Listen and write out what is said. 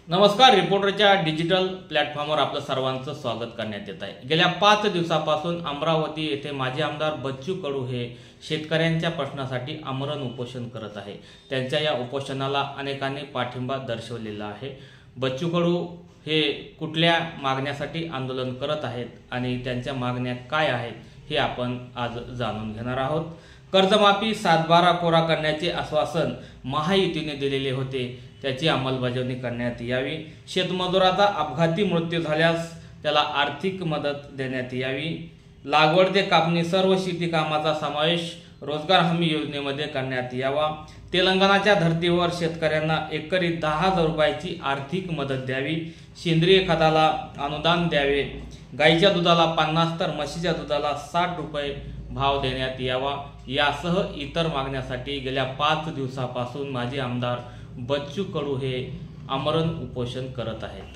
नमस्कार. रिपोर्टरच्या डिजिटल प्लॅटफॉर्मवर आपलं सर्वांचं स्वागत करण्यात येत आहे. गेल्या 5 दिवसापासून अमरावती येथे माजी आमदार बच्चू कडू हे शेतकऱ्यांच्या प्रश्नासाठी आमरण उपोषण करत आहे. त्यांच्या या उपोषणाला अनेकांनी पाठिंबा दर्शवलेला आहे. बच्चू कडू हे कुठल्या मागण्यासाठी आंदोलन करत आहेत आणि त्यांच्या मागण्या काय आहेत हे आपण आज जाणून घेणार आहोत. कर्जमाफी 7/12 कोरा करण्याचे आश्वासन महायुतीने दिलेले होते, त्याची अंमलबजावणी करण्यात यावी. शेतमजुराचा अपघाती मृत्यू झाल्यास त्याला आर्थिक मदत देण्यात यावी. लागवड ते कापणी सर्व शेती कामाचा समावेश रोजगार हमी योजनेमध्ये करण्यात यावा. तेलंगणाच्या धर्तीवर शेतकऱ्यांना एकरी 10,000 रुपयाची आर्थिक मदत द्यावी. सेंद्रिय खताला अनुदान द्यावे. गाईच्या दुधाला 50 तर म्हशीच्या दुधाला 60 रुपये भाव देण्यात यावा. यासह इतर मागण्यासाठी गेल्या 5 दिवसापासून माजी आमदार बच्चू कडू हे आमरण उपोषण करत आहेत.